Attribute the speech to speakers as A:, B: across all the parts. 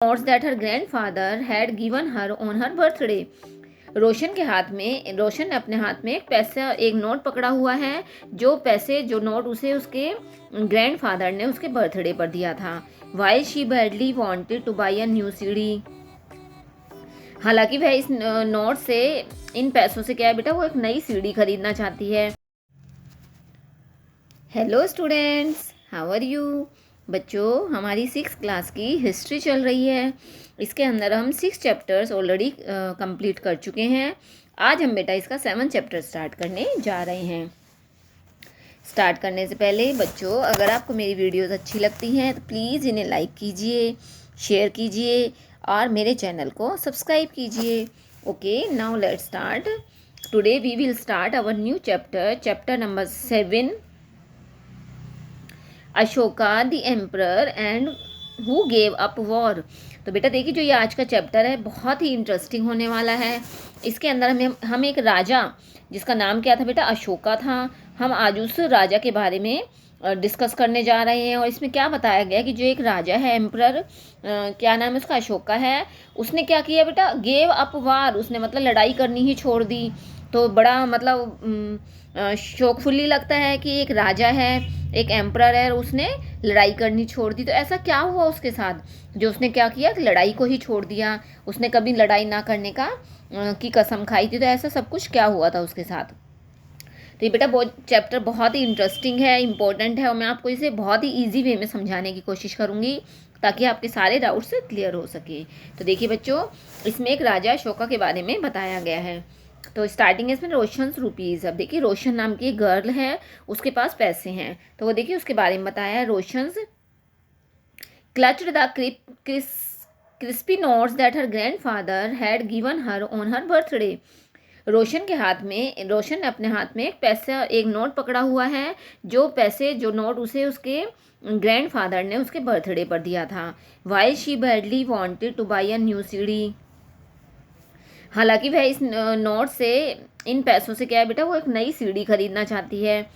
A: notes that her grandfather had given her on her birthday. रोशन ने अपने हाथ में एक नोट पकड़ा हुआ है, जो नोट उसे उसके ग्रैंडफादर ने उसके बर्थडे पर दिया था. While she badly wanted to buy a new CD. हालांकि वह इस नोट से, इन पैसों से क्या है बेटा, वो एक नई सीडी खरीदना चाहती है. Hello students, how are you. बच्चों, हमारी 6th क्लास की हिस्ट्री चल रही है. इसके अंदर हम 6 चैप्टर्स ऑलरेडी कंप्लीट कर चुके हैं. आज हम बेटा इसका 7th चैप्टर स्टार्ट करने जा रहे हैं. स्टार्ट करने से पहले बच्चों, अगर आपको मेरी वीडियोस अच्छी लगती हैं तो प्लीज़ इन्हें लाइक कीजिए, शेयर कीजिए और मेरे चैनल को सब्सक्राइब कीजिए. Okay, now let's start. Today we will start our new chapter number 7, Ashoka the emperor and who gave up war. तो बेटा देखिए, जो ये आज का चैप्टर है बहुत ही इंटरेस्टिंग होने वाला है. इसके अंदर हम एक राजा, जिसका नाम क्या था बेटा, अशोका था, हम आज उस राजा के बारे में डिस्कस करने जा रहे हैं. और इसमें क्या बताया गया कि जो एक राजा है, एम्परर, क्या नाम है उसका, अशोका है, उसने क्या किया बेटा, गेव अप वार. उसने मतलब लड़ाई करनी ही छोड़ दी. तो बड़ा मतलब शौकफुली लगता है कि एक राजा है, एक एम्परर है, उसने लड़ाई करनी छोड़ दी. तो ऐसा क्या हुआ उसके साथ, जो उसने क्या किया कि लड़ाई को ही छोड़ दिया. उसने कभी लड़ाई ना करने की कसम खाई थी. तो ऐसा सब कुछ क्या हुआ था उसके साथ. तो ये बेटा चैप्टर बहुत ही इंटरेस्टिंग है, इंपॉर्टेंट है, और मैं आपको इसे बहुत ही ईजी वे में समझाने की कोशिश करूँगी ताकि आपके सारे डाउट्स क्लियर हो सके. तो देखिए बच्चों, इसमें एक राजा अशोका के बारे में बताया गया है. तो स्टार्टिंग है इसमें रोशंस रुपीज़. अब देखिए, रोशन नाम की एक गर्ल है, उसके पास पैसे हैं. तो वो देखिए उसके बारे में बताया है. Roshans clutched the crispy notes that her grandfather had given her on her birthday. Roshan ने अपने हाथ में एक नोट पकड़ा हुआ है, जो नोट उसे उसके ग्रैंडफादर ने उसके बर्थडे पर दिया था. While she badly wanted two by a new CD. हालांकि वह इस नोट से, इन पैसों से क्या है बेटा, वो एक नई सीडी खरीदना चाहती है.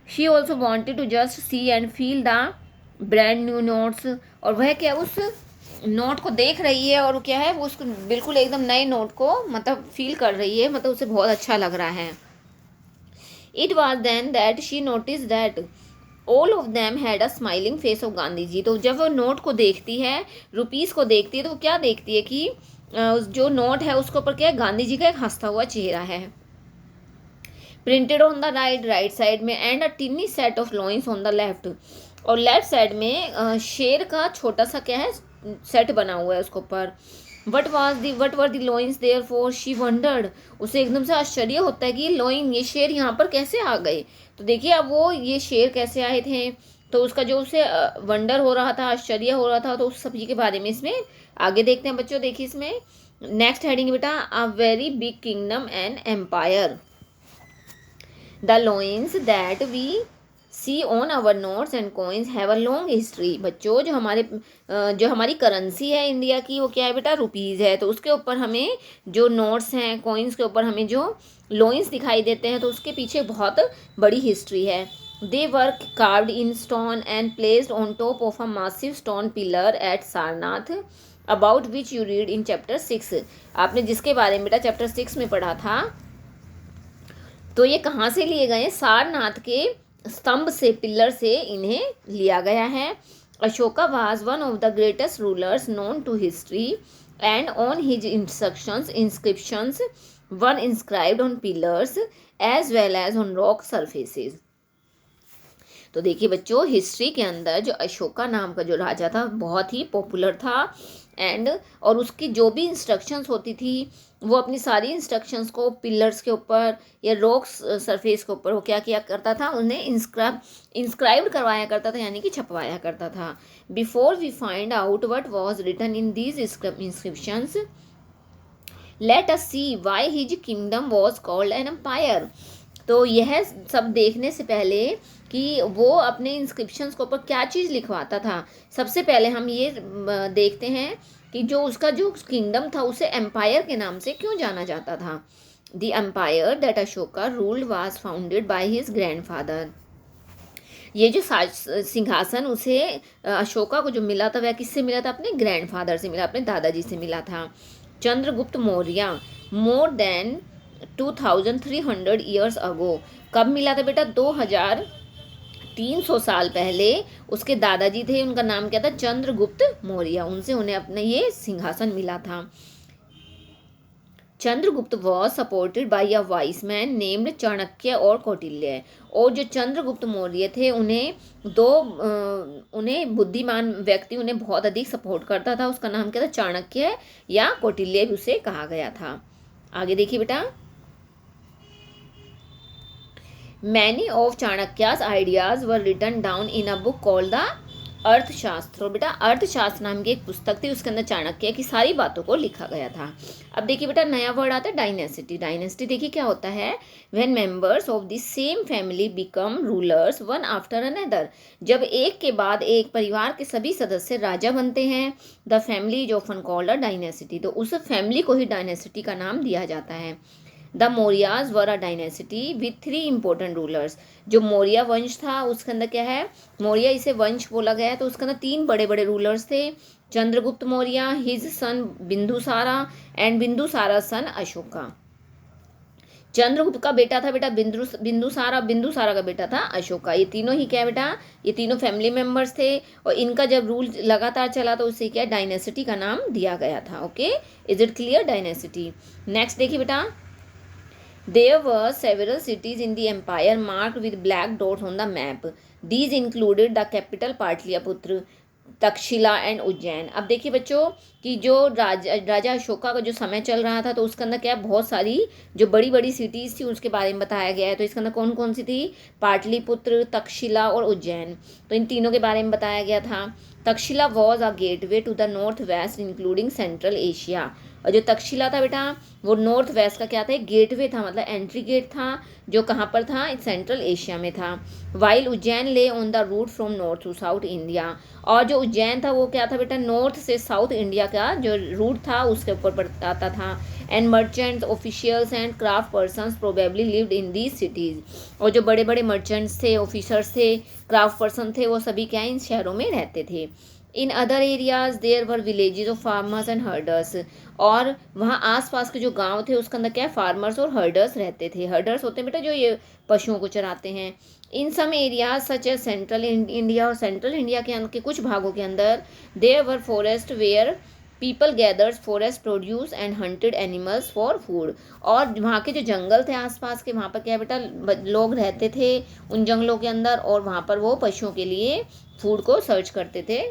A: She also wanted to just see and feel the brand new notes. और वह क्या उस नोट को देख रही है, और क्या है, वो उसको बिल्कुल एकदम नए नोट को मतलब फील कर रही है, मतलब उसे बहुत अच्छा लग रहा है. It was then that she notice that all of them had a smiling face of Gandhi ji. तो जब वो नोट को देखती है, रुपीज़ को देखती है, तो वो क्या देखती है कि जो नोट है उसके ऊपर क्या है, गांधी जी का एक हंसता हुआ चेहरा है, printed on the right side में, and a tiny set of lions on the left. और लेफ्ट साइड में शेर का छोटा सा क्या है, सेट बना हुआ है उसके ऊपर. What were the lions there for she wondered. उसे एकदम से आश्चर्य होता है कि ये शेर यहाँ पर कैसे आ गए. तो देखिए, अब वो ये शेर कैसे आए थे, तो उसका जो उसे वंडर हो रहा था, आश्चर्य हो रहा था, तो उस सभी के बारे में इसमें आगे देखते हैं बच्चों. देखिए इसमें नेक्स्ट हेडिंग बेटा, a very big kingdom and empire. The lions that we see on our notes and coins have a long history. बच्चों, जो हमारी करेंसी है इंडिया की, वो क्या है बेटा, रुपीज़ है. तो उसके ऊपर हमें जो नोट्स हैं, कॉइन्स के ऊपर हमें जो लॉइंस दिखाई देते हैं, तो उसके पीछे बहुत बड़ी हिस्ट्री है. They were carved in stone and placed on top of a massive stone pillar at Sarnath, about which you read in chapter 6. आपने जिसके बारे में बेटा चैप्टर 6 में पढ़ा था, तो ये कहाँ से लिए गए, सारनाथ के स्तंभ से, पिलर से इन्हें लिया गया है. Ashoka was one of the greatest rulers known to history, and on his inscriptions one inscribed on pillars as well as on rock surfaces. तो देखिए बच्चों, हिस्ट्री के अंदर जो अशोका नाम का जो राजा था, बहुत ही पॉपुलर था. और उसकी जो भी इंस्ट्रक्शंस होती थी, वो अपनी सारी इंस्ट्रक्शंस को पिलर्स के ऊपर या रॉक सरफेस के ऊपर वो क्या किया करता था, उन्हें इंस्क्राइब्ड करवाया करता था, यानी कि छपवाया करता था. Before we find out what was written in these inscriptions, let us see why his kingdom was called an empire. तो यह सब देखने से पहले कि वो अपने इंस्क्रिप्शंस के ऊपर क्या चीज़ लिखवाता था, सबसे पहले हम ये देखते हैं कि उसका जो किंगडम था, उसे एम्पायर के नाम से क्यों जाना जाता था. The empire that Ashoka ruled was founded by his grandfather. ये जो सिंहासन उसे अशोका को जो मिला था वह किससे मिला था? अपने ग्रैंडफादर से मिला, अपने दादाजी से मिला था। Chandragupta Maurya more than 2300 years ago, कब मिला था बेटा? 2300 साल पहले उसके दादाजी थे, उनका नाम क्या था? चंद्रगुप्त मौर्य, उनसे उन्हें अपना ये सिंहासन मिला था। Chandragupta was supported by a vice man named Chanakya और कौटिल्य, और जो चंद्रगुप्त मौर्य थे उन्हें बुद्धिमान व्यक्ति उन्हें बहुत अधिक सपोर्ट करता था, उसका नाम क्या था? चाणक्य या कौटिल्य भी उसे कहा गया था। आगे देखिए बेटा, many of Chanakya's ideas were written down in a book called the Arthashastra. बेटा अर्थशास्त्र नाम की एक पुस्तक थी, उसके अंदर चाणक्य की सारी बातों को लिखा गया था। अब देखिए बेटा नया वर्ड आता है डायनेसिटी। डायनेसिटी देखिए क्या होता है? When members of the same family become rulers one after another, जब एक के बाद एक परिवार के सभी सदस्य राजा बनते हैं। The family is often called a dynasty, तो उस फैमिली को ही डायनेसिटी का नाम दिया जाता है। The Mauryas were a dynasty with 3 important rulers, जो मौर्य वंश था उसके अंदर क्या है? मौर्य इसे वंश बोला गया है, तो उसके अंदर 3 बड़े बड़े रूलर्स थे। Chandragupta Maurya, his son Bindusara and Bindusara son Ashoka. Chandragupta का बेटा था बेटा बिंदुसारा, बिंदुसारा का बेटा था अशोका। ये तीनों ही क्या है बेटा? ये तीनों फैमिली मेंबर्स थे, और इनका जब रूल लगातार चला तो उसे क्या डायनेसिटी का नाम दिया गया था। Okay, is it clear? Dynasty. Next देखिए बेटा, there were several cities in the empire marked with black dots on the map. These included the capital Pataliputra, Takshashila and Ujjain. अब देखिए बच्चों कि जो राजा अशोका का जो समय चल रहा था तो उसके अंदर क्या बहुत सारी जो बड़ी बड़ी सिटीज़ थी उसके बारे में बताया गया है। तो इसके अंदर कौन कौन सी थी? पाटलिपुत्र, तक्षशिला और उज्जैन, तो इन तीनों के बारे में बताया गया था। Takshashila was a gateway to the north west including central Asia, और जो तक्षशिला था बेटा वो नॉर्थ वेस्ट का क्या था? एक गेटवे था, मतलब एंट्री गेट था, जो कहाँ पर था? सेंट्रल एशिया में था। While Ujjain lay on the route from north to south India, और जो उज्जैन था वो क्या था बेटा? नॉर्थ से साउथ इंडिया का जो रूट था उसके ऊपर आता था। And merchants, officials and craft persons probably lived in these cities, और जो बड़े बड़े मर्चेंट्स थे, ऑफिसर्स थे, क्राफ्ट पर्सन थे, वो सभी क्या इन शहरों में रहते थे। In other areas there were villages of farmers and herders, और वहाँ आसपास के जो गांव थे उसके अंदर क्या फार्मर्स और हर्डर्स रहते थे। हर्डर्स होते हैं बेटा जो ये पशुओं को चराते हैं। In some areas such as central India, और सेंट्रल इंडिया के कुछ भागों के अंदर there were forest where people gathers forest produce and hunted animals for food, और वहाँ के जो जंगल थे आसपास के वहाँ पर क्या बेटा लोग रहते थे उन जंगलों के अंदर, और वहाँ पर वो पशुओं के लिए फूड को सर्च करते थे,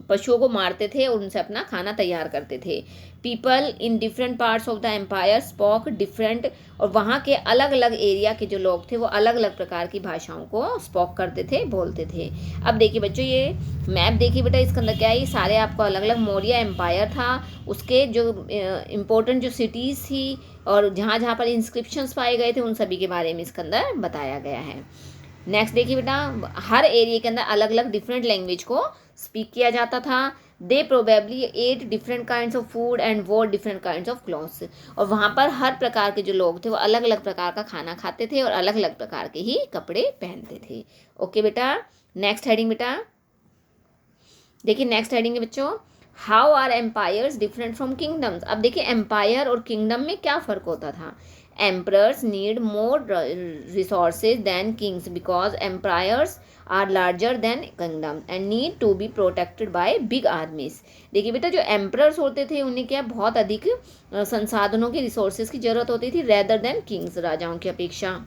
A: पशुओं को मारते थे और उनसे अपना खाना तैयार करते थे। People in different parts of the empire spoke different, और वहाँ के अलग अलग एरिया के जो लोग थे वो अलग अलग प्रकार की भाषाओं को स्पोक करते थे, बोलते थे। अब देखिए बच्चों ये मैप देखिए बेटा, इसके अंदर क्या है? सारे आपको अलग अलग मौर्य एम्पायर था, उसके जो इम्पोर्टेंट जो सिटीज़ थी और जहाँ जहाँ पर इंस्क्रिप्शंस पाए गए थे उन सभी के बारे में इसके अंदर बताया गया है। नेक्स्ट देखिए बेटा, हर एरिया के अंदर अलग अलग डिफरेंट लैंग्वेज को स्पीक किया जाता था। They probably at different kinds of food and war different kinds of clothes, और वहाँ पर हर प्रकार के जो लोग थे वो अलग अलग प्रकार का खाना खाते थे और अलग अलग प्रकार के ही कपड़े पहनते थे। ओके बेटा, नेक्स्ट हेडिंग बेटा देखिए, नेक्स्ट हेडिंग है बच्चों, how are empires different from kingdoms. अब देखिए एम्पायर और किंगडम में क्या फ़र्क होता था? Emperors need more resources than kings because empires are larger than kingdom and need to be protected by big armies. देखिए बेटा जो एम्परर्स होते थे उन्हें क्या बहुत अधिक संसाधनों की रिसोर्सेज की जरूरत होती थी रेदर देन किंग्स, राजाओं की अपेक्षा,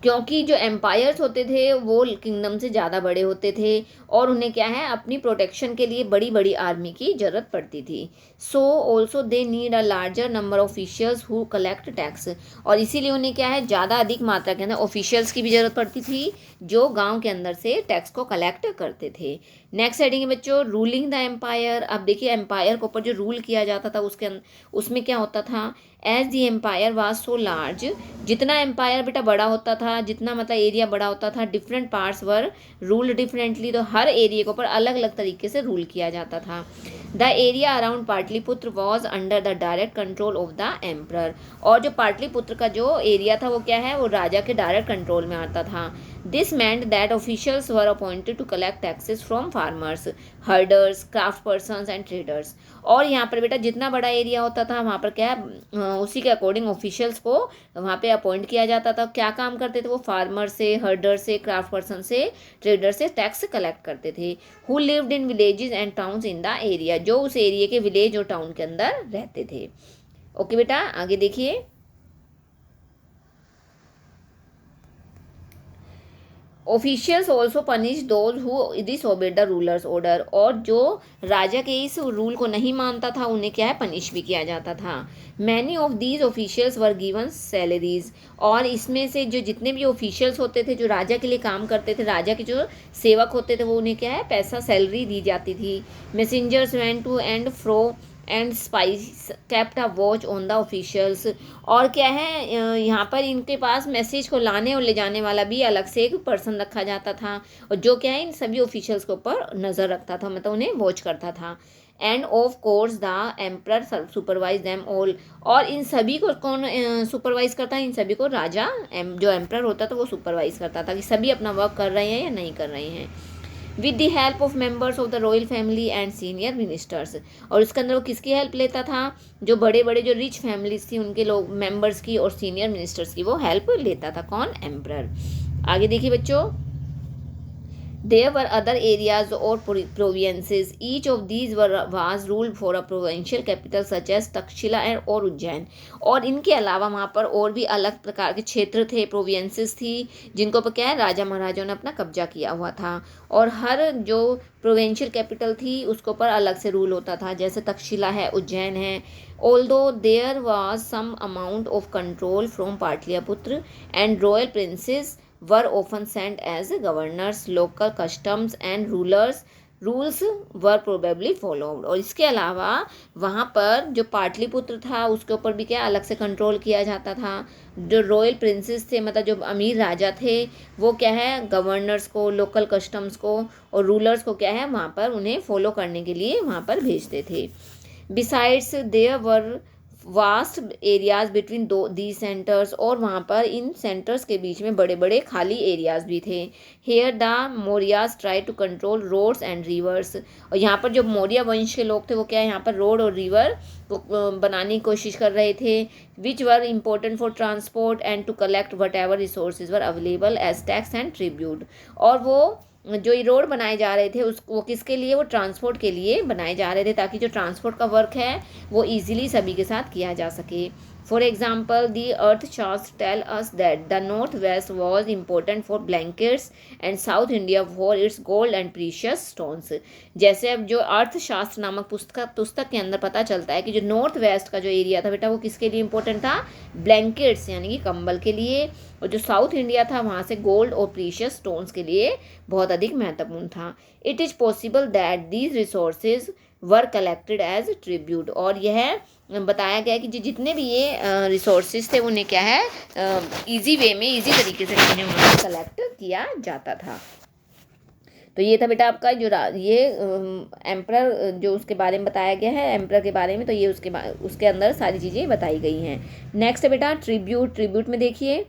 A: क्योंकि जो एम्पायर्स होते थे वो किंगडम से ज़्यादा बड़े होते थे और उन्हें क्या है अपनी प्रोटेक्शन के लिए बड़ी बड़ी आर्मी की ज़रूरत पड़ती थी। So also they need a larger number of officials who collect tax, और इसीलिए उन्हें क्या है ज़्यादा अधिक मात्रा के अंदर ऑफिशियल्स की भी ज़रूरत पड़ती थी जो गाँव के अंदर से टैक्स को कलेक्ट करते थे। नेक्स्ट हेडिंग है बच्चों, रूलिंग द एम्पायर। अब देखिए एम्पायर के ऊपर जो रूल किया जाता था उसमें क्या होता था? As the empire was so large, जितना एम्पायर बेटा बड़ा होता था, जितना मतलब एरिया बड़ा होता था, डिफरेंट पार्ट्स वर रूल्ड डिफरेंटली, तो हर एरिया के ऊपर अलग अलग तरीके से रूल किया जाता था। The area around Pataliputra was under the direct control of the emperor, और जो पाटलिपुत्र का जो एरिया था वो क्या है? वो राजा के डायरेक्ट कंट्रोल में आता था। This meant that officials were appointed to collect taxes from farmers, herders, craft persons and traders. और यहाँ पर बेटा जितना बड़ा एरिया होता था वहाँ पर क्या उसी के अकॉर्डिंग ऑफिशियल्स को वहाँ पे अपॉइंट किया जाता था. क्या काम करते थे वो? फार्मर से, हर्डर से, क्राफ्ट पर्सन से, ट्रेडर से टैक्स कलेक्ट करते थे. Who lived in villages and towns in the area, जो उस एरिया के विलेज और टाउन के अंदर रहते थे. ओके बेटा, आगे देखिए. Officials also punish those who disobeyed the rulers order, और जो राजा के इस रूल को नहीं मानता था उन्हें क्या है, पनिश भी किया जाता था. Many of these officials were given salaries, और इसमें से जो जितने भी ऑफिशियल्स होते थे जो राजा के लिए काम करते थे, राजा के जो सेवक होते थे, वो उन्हें क्या है, पैसा सैलरी दी जाती थी. Messengers went to and fro and spies kept a watch on the officials, और क्या है यहाँ पर इनके पास मैसेज को लाने और ले जाने वाला भी अलग से एक पर्सन रखा जाता था, और जो क्या है इन सभी ऑफिशियल्स के ऊपर नज़र रखता था, मतलब उन्हें वॉच करता था. End of course the emperor supervise them all, और इन सभी को कौन सुपरवाइज करता है? इन सभी को राजा, जो एम्परर होता था वो सुपरवाइज करता था कि सभी अपना वर्क कर रहे हैं या नहीं कर रहे हैं. With the help of members of the royal family and senior ministers, और इसके अंदर वो किसकी हेल्प लेता था? जो बड़े बड़े जो रिच फैमिलीज थी उनके लोग मेंबर्स की और सीनियर मिनिस्टर्स की वो हेल्प लेता था. कौन? एम्परर. आगे देखिए बच्चों. There were other areas or provinces. Each of these was ruled for a provincial capital such as Takshashila and और उज्जैन. और इनके अलावा वहाँ पर और भी अलग प्रकार के क्षेत्र थे, प्रोविंसेस थी, जिनको ऊपर क्या है, राजा महाराजाओं ने अपना कब्जा किया हुआ था. और हर जो प्रोविंशियल कैपिटल थी उसके ऊपर अलग से रूल होता था, जैसे तक्षशिला है, उज्जैन है. Although there was some amount of control from Pataliputra and royal princes were often sent as governors, local customs and rules were probably followed. और इसके अलावा वहाँ पर जो पाटलिपुत्र था उसके ऊपर भी क्या अलग से कंट्रोल किया जाता था. जो रॉयल प्रिंसेस थे, मतलब जो अमीर राजा थे, वो क्या है, गवर्नर्स को, लोकल कस्टम्स को और रूलर्स को क्या है वहाँ पर उन्हें फॉलो करने के लिए वहाँ पर भेजते थे. Besides there were vast areas between the centres, और वहाँ पर इन सेंटर्स के बीच में बड़े बड़े खाली एरियाज भी थे. Here the Mauryas try to control roads and rivers, और यहाँ पर जो मौर्य वंश के लोग थे वो क्या है, यहाँ पर रोड और रिवर को बनाने की कोशिश कर रहे थे. Which were important for transport and to collect whatever resources were available as tax and tribute. और वो जो ये रोड बनाए जा रहे थे वो किसके लिए? वो ट्रांसपोर्ट के लिए बनाए जा रहे थे, ताकि जो ट्रांसपोर्ट का वर्क है वो इजीली सभी के साथ किया जा सके. For example the Arthashastra tell us that the north west was important for blankets and south India for its gold and precious stones. जैसे अब जो अर्थशास्त्र नामक पुस्तक के अंदर पता चलता है कि जो नॉर्थ वेस्ट का जो एरिया था बेटा वो किसके लिए इम्पोर्टेंट था? ब्लैंकेट्स यानी कि कंबल के लिए, और जो साउथ इंडिया था वहाँ से गोल्ड और प्रीशियस स्टोन्स के लिए बहुत अधिक महत्वपूर्ण था. It is possible that these resources were collected as tribute, और यह बताया गया कि जितने भी ये रिसोर्सेज थे उन्हें क्या है इजी वे में, इजी तरीके से उन्हें वहाँ कलेक्ट किया जाता था. तो ये था बेटा आपका जो ये एम्परर जो उसके बारे में बताया गया है, एम्परर के बारे में. तो ये उसके अंदर सारी चीज़ें बताई गई हैं. नेक्स्ट है बेटा ट्रिब्यूट. ट्रिब्यूट में देखिए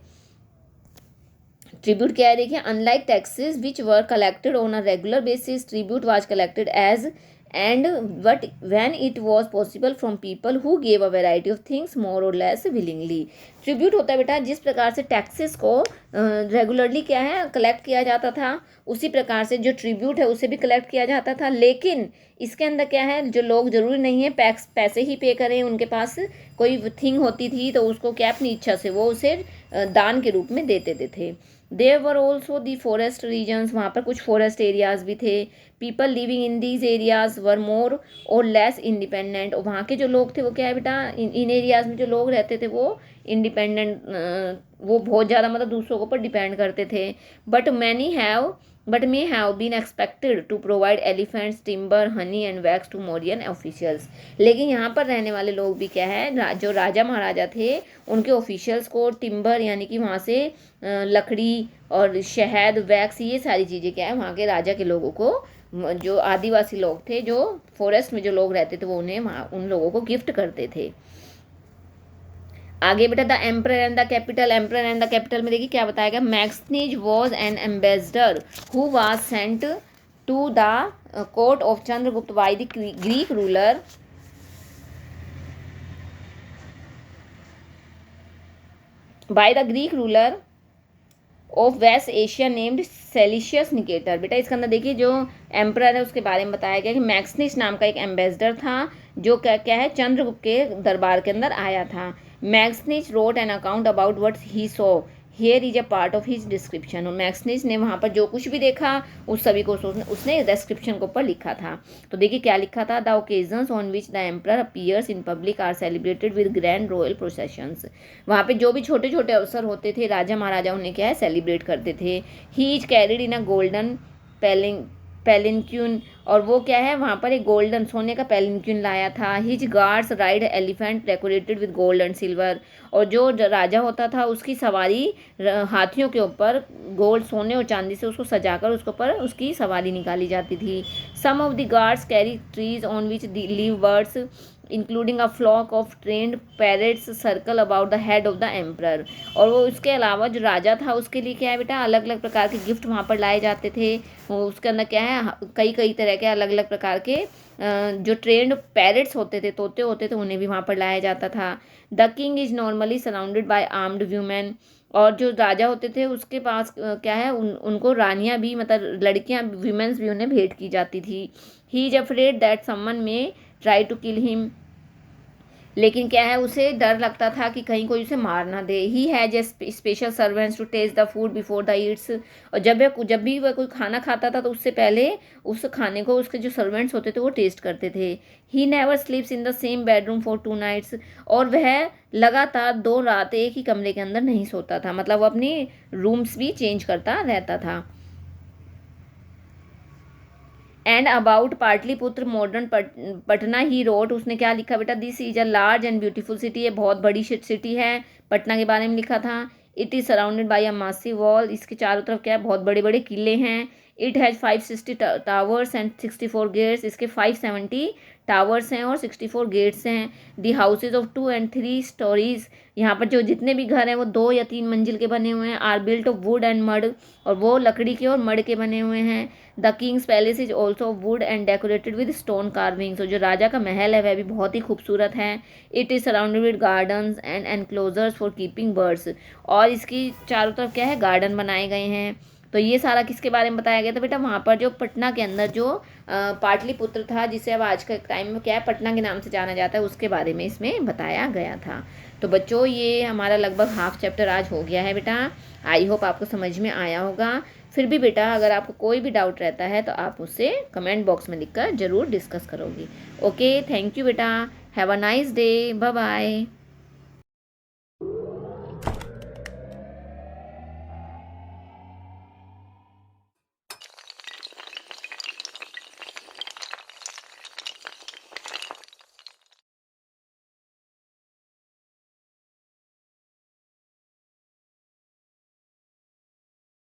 A: ट्रिब्यूट क्या है, देखिए. Unlike taxes which were collected on a regular basis, tribute was collected as and but when it was possible from people who gave a variety of things more or less willingly. Tribute होता है बेटा जिस प्रकार से taxes को regularly क्या है collect किया जाता था, उसी प्रकार से जो ट्रिब्यूट है उसे भी कलेक्ट किया जाता था. लेकिन इसके अंदर क्या है, जो लोग जरूरी नहीं है पैसे ही पे करें, उनके पास कोई थिंग होती थी तो उसको क्या अपनी इच्छा से वो उसे दान के रूप में देते थे. There were also the forest regions, वहाँ पर कुछ फॉरेस्ट एरियाज़ भी थे. People living in these areas were more और लेस इंडिपेंडेंट, और वहाँ के जो लोग थे वो क्या है बेटा, इन एरियाज़ में जो लोग रहते थे वो इंडिपेंडेंट, वो बहुत ज़्यादा मतलब दूसरों के ऊपर डिपेंड करते थे. But may have been expected to provide elephants, timber, honey and wax to Mauryan officials. लेकिन यहाँ पर रहने वाले लोग भी क्या है, जो राजा महाराजा थे उनके ऑफिशियल्स को टिम्बर यानी कि वहाँ से लकड़ी और शहद, वैक्स, ये सारी चीज़ें क्या है वहाँ के राजा के लोगों को, जो आदिवासी लोग थे, जो फॉरेस्ट में जो लोग रहते थे वो उन्हें वहाँ उन लोगों को गिफ्ट करते थे. आगे बेटा the emperor and the capital, emperor and the capital में देखिए क्या बताएगा, Megasthenes was an ambassador who was sent to the court of Chandragupta by the Greek ruler of West Asia named Seleucus Nicator. बेटा इसके अंदर देखिए जो एम्परर है उसके बारे में बताया गया कि मैक्सनिस नाम का एक एम्बेसडर था जो क्या क्या है चंद्रगुप्त के दरबार के अंदर आया था। Megasthenes wrote an account about what he saw, here is a part of his description. और मैक्सनिस ने वहाँ पर जो कुछ भी देखा उस सभी को उसने डिस्क्रिप्शन के ऊपर लिखा था। तो देखिए क्या लिखा था, the occasions on which the emperor appears in public are celebrated with grand royal processions. वहाँ पे जो भी छोटे छोटे अवसर होते थे राजा महाराजा उन्हें क्या है सेलिब्रेट करते थे। He is carried in a golden palanquin, और वो क्या है वहाँ पर एक गोल्डन सोने का पैलिनक्यून लाया था। His guards ride elephant decorated with gold and silver, और जो राजा होता था उसकी सवारी हाथियों के ऊपर गोल्ड सोने और चांदी से उसको सजाकर उसके ऊपर उसकी सवारी निकाली जाती थी। Some of the guards carry trees on which live birds including a flock of trained parrots circle about the head of the emperor. और वो उसके अलावा जो राजा था उसके लिए क्या है बेटा अलग अलग प्रकार के गिफ्ट वहाँ पर लाए जाते थे। उसके अंदर क्या है कई कई तरह के अलग अलग प्रकार के जो ट्रेंड पैरेट्स होते थे तोते होते थे उन्हें भी वहाँ पर लाया जाता था। The king is normally surrounded by armed women, और जो राजा होते थे उसके पास क्या है उनको रानियां भी मतलब लड़कियां वीमेंस भी उन्हें भेंट की जाती थी। He is afraid that someone में ट्राई टू किल हिम, लेकिन क्या है उसे डर लगता था कि कहीं कोई उसे मार ना दे। He has a special servants to taste the food before the eats, और जब भी वह कोई खाना खाता था तो उससे पहले उस खाने को उसके जो सर्वेंट्स होते थे वो टेस्ट करते थे। He never sleeps in the same bedroom for 2 nights, और वह लगातार 2 रात एक ही कमरे के अंदर नहीं सोता था, मतलब वो अपनी रूम्स भी चेंज करता रहता था। And about Pataliputra modern Patna he road, उसने क्या लिखा बेटा, this is a large and beautiful city, ये बहुत बड़ी सिटी है, पटना के बारे में लिखा था। It is surrounded by a massive wall, इसके चारों तरफ क्या है बहुत बड़े बड़े किले हैं। It has 560 towers and 64 gates, इसके 570 टावर्स हैं और 64 गेट्स हैं। The houses of 2 and 3 storeys, यहाँ पर जो जितने भी घर हैं वो 2 या 3 मंजिल के बने हुए हैं। Are built of wood and mud, और वो लकड़ी के और मड के बने हुए हैं। The Kings palace is also would and decorated with stone carvings, और जो राजा का महल है वह भी बहुत ही खूबसूरत है। It is surrounded with gardens and enclosures for keeping birds, और इसकी चारों तरफ क्या है गार्डन बनाए गए हैं। तो ये सारा किसके बारे में बताया गया था बेटा, वहाँ पर जो पटना के अंदर जो पाटलिपुत्र था जिसे अब आज के टाइम में क्या है पटना के नाम से जाना जाता है उसके बारे में इसमें बताया गया था। तो बच्चों ये हमारा लगभग हाफ चैप्टर आज हो गया है बेटा, आई होप आपको समझ में आया होगा। फिर भी बेटा अगर आपको कोई भी डाउट रहता है तो आप उससे कमेंट बॉक्स में लिखकर ज़रूर डिस्कस करोगी। ओके, थैंक यू बेटा, have a nice day, bye bye.